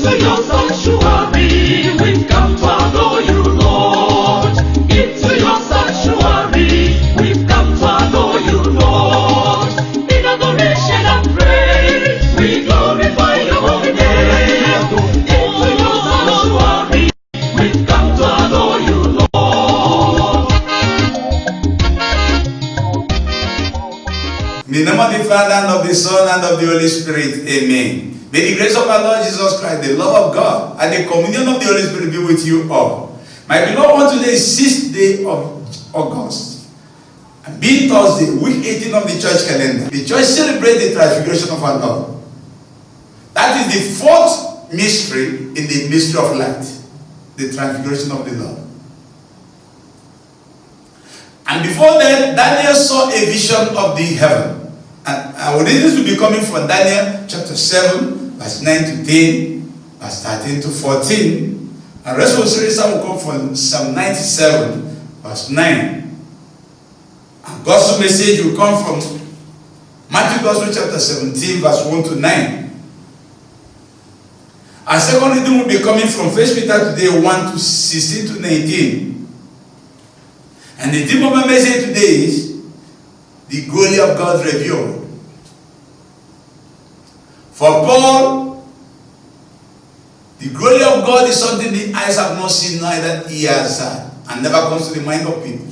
Into your sanctuary, we've come to adore you, Lord. Into your sanctuary, we've come to adore you, Lord. In adoration and praise, we glorify your holy name. Into your sanctuary, we've come to adore you, Lord. In the name of the Father, and of the Son, and of the Holy Spirit, amen. May the grace of our Lord Jesus Christ, the love of God, and the communion of the Holy Spirit be with you all. My beloved, today is 6th day of August, and being Thursday, week 18 of the church calendar. The church celebrates the transfiguration of our Lord. That is the 4th mystery in the mystery of light, the transfiguration of the Lord. And before that, Daniel saw a vision of the heaven. And our readings will be coming from Daniel chapter 7, verse 9 to 10, verse 13 to 14. And rest of the series will come from Psalm 97, verse 9. And Gospel message will come from Matthew Gospel chapter 17, verse 1 to 9. Our second reading will be coming from 1 Peter today, 1 to 16 to 19. And the theme of my message today is the glory of God revealed. For Paul, the glory of God is something the eyes have not seen, neither ears heard, and never comes to the mind of people.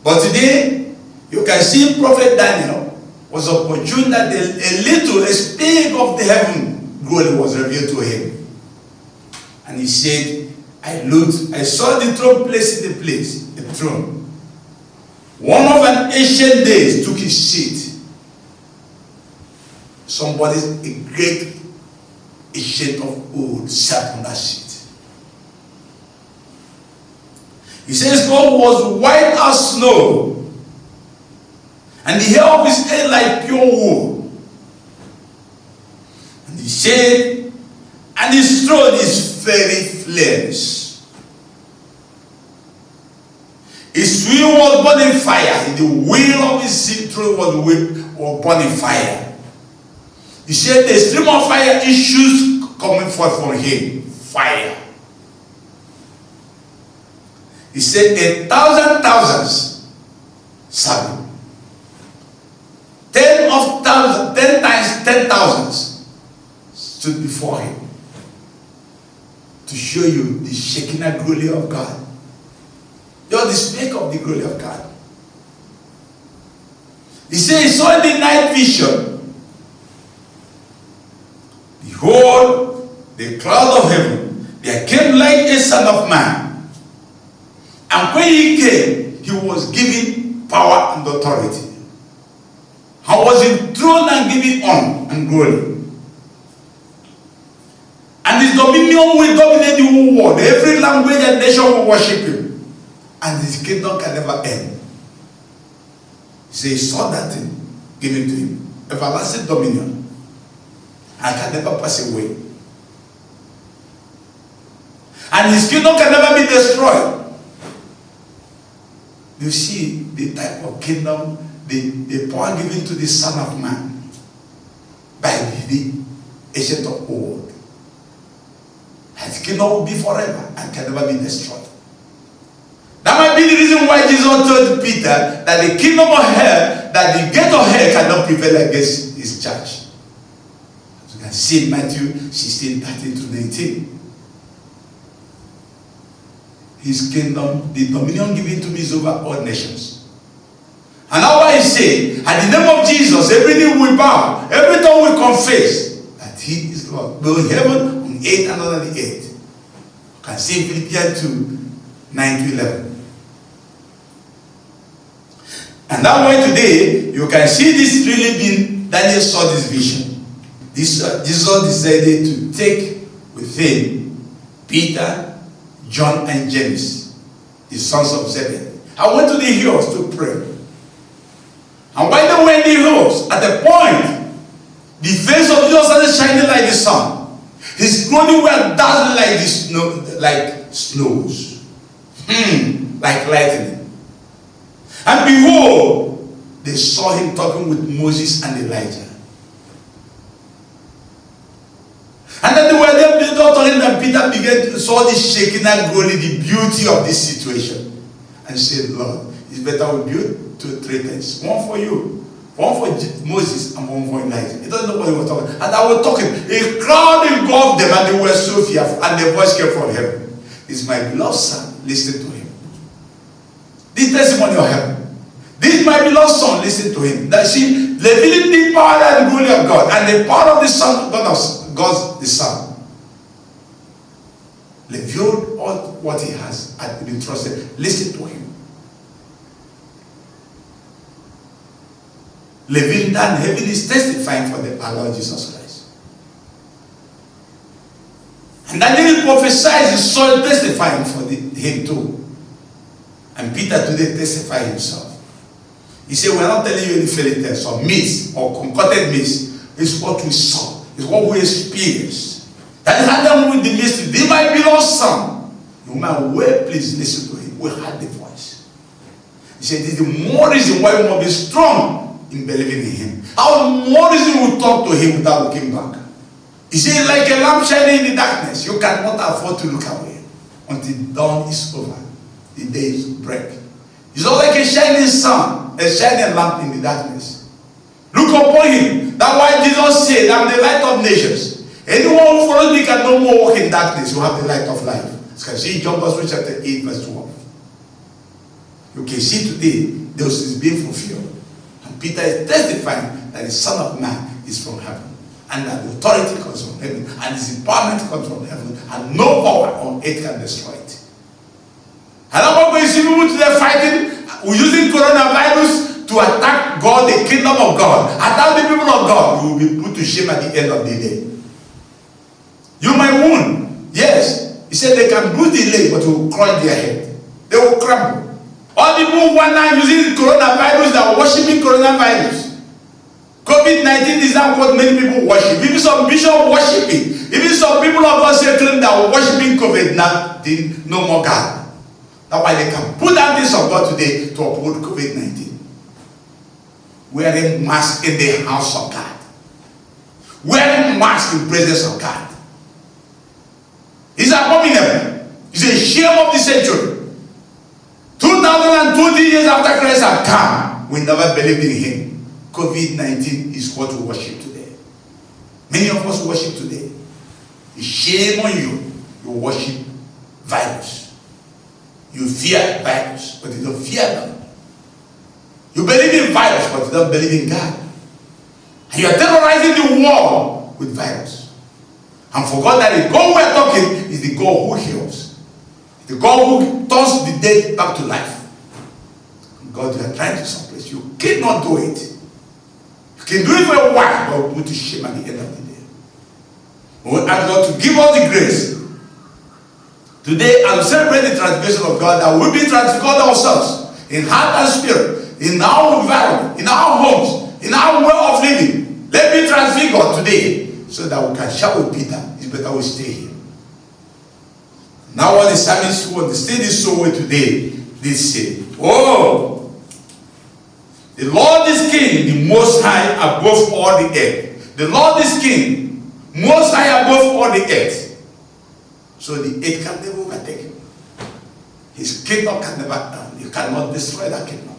But today, you can see Prophet Daniel was opportune that a speck of the heaven glory was revealed to him. And he said, I looked, I saw the throne placed in the throne. One of an ancient days took his seat. Somebody, a great ancient of old, sat on that seat. He says God was white as snow, and the hair of his head like pure wool. And he said, and his throne is very flames. His wheel was burning fire. The wheel of his throne was burning fire. He said the stream of fire issues coming forth from him. Fire. He said 1,000 thousands serve him. 10 times 10,000 stood before him to show you the Shekinah glory of God. You're the speck of the glory of God. He said he saw in the night vision, behold, the cloud of heaven, there came like a son of man. And when he came, he was given power and authority. He was enthroned and given honor and glory. And his dominion will dominate the whole world. Every language and nation will worship him. And his kingdom can never end. So he saw that thing given to him. Everlasting dominion. And can never pass away. And his kingdom can never be destroyed. You see the type of kingdom, the power given to the Son of Man by the ancient of old. His kingdom will be forever and can never be destroyed. That might be the reason why Jesus told Peter that the kingdom of hell, that the gate of hell cannot prevail against his church. As you can see in Matthew 16, 13 to 19. His kingdom, the dominion given to me is over all nations. And now I say, at the name of Jesus, every knee will bow, every tongue will confess that he is Lord. Both in heaven, on earth, and under the earth. You can see in Philippians 2, 9 to 11. And that way today, you can see this really being, Daniel saw this vision. Jesus decided to take with him Peter, John, and James, the sons of Zebedee. I went to the hills to pray. And while they were in the hills, at the point, the face of Jesus started shining like the sun. His clothing were dazzling like the snow, like snows, like lightning. And behold, they saw him talking with Moses and Elijah. when Peter began to saw this Shekinah glory, the beauty of this situation, and said, Lord, it's better we build 3 tents. One for you, one for Moses, and one for Elijah. He doesn't know what he was talking. And I was talking. A crowd engulfed them, and they were so fearful. And the voice came from heaven. This is my beloved son. Listen to him. This testimony of heaven. This is my beloved son. Listen to him. That she revealing the power and glory of God, and the power of the Son, God the Son. Revealed all what he has and been trusted. Listen to him. Living that heaven is testifying for our Lord Jesus Christ. And Daniel prophesied his son testifying for him too. And Peter today testified himself. He said, we're not telling you any fairy tales or myths or concocted myths. It's what we saw. It's what we experienced. That had them with the mystery. They might be lost son. No matter where, please listen to him. We had the voice. He said, this is the more reason why we must be strong in believing in him. How more reason we talk to him without looking back. He said, like a lamp shining in the darkness, you cannot afford to look away until dawn is over. The days break. It's not like a shining sun, a shining lamp in the darkness. Look upon him. That's why Jesus said, I'm the light of nations. Anyone who follows me can no more walk in darkness. You have the light of life. You can see John Gospel chapter 8 verse 12. You can see today, this is being fulfilled. And Peter is testifying that the Son of Man is from heaven. And that the authority comes from heaven. And his empowerment comes from heaven. And no power on earth can destroy it. And I'm not going to see people today fighting. We're using coronavirus to attack God, the kingdom of God. Attack the people of God. You will be put to shame at the end of the day. You might wound. Yes. He said they can bruise the leg, but it will crush their head. They will crumble. All the people who are now using coronavirus, they are worshiping coronavirus. COVID-19 is not what many people worship. Even some bishops worship it. Even some people of God say claim that are worshiping COVID-19, no more God. That's why they can put down things of God today to uphold COVID-19. Wearing masks in the house of God. Wearing masks in the presence of God. It's abominable. It's a shame of the century. 2020 years after Christ had come, we never believed in him. COVID-19 is what we worship today. Many of us worship today. It's shame on you. You worship virus. You fear virus, but you don't fear God. You believe in virus, but you don't believe in God. And you are terrorizing the world with virus. And forgot that the God we are talking is the God who heals. The God who turns the dead back to life. God, you are trying to suppress. You cannot do it. You can do it for a while, but we'll put to shame at the end of the day. We will ask God to give us the grace. Today, I will celebrate the transformation of God, that we will be transformed ourselves in heart and spirit, in our environment, in our homes, in our way of living. Let me transfigure today so that we can shout with Peter. It's better we stay here. Now, what the psalmist who understand this so well today, they say, oh, the Lord is king, the most high above all the earth. The Lord is king, most high above all the earth. So the earth can never overtake him. His kingdom can never, you cannot destroy that kingdom.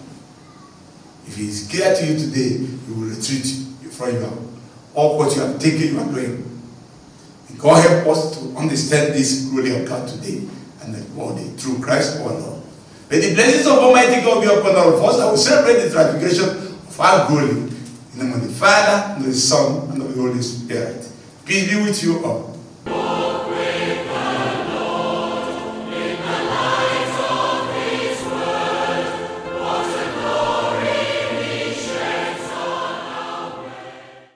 If he is clear to you today, he will retreat from you. All what you have taken, you are doing. And God help us to understand this glory of God today and the body through Christ our Lord. May the blessings of Almighty God be upon all of us. I will celebrate the transfiguration of our glory in the name of the Father, and of the Son, and of the Holy Spirit. Peace be with you all.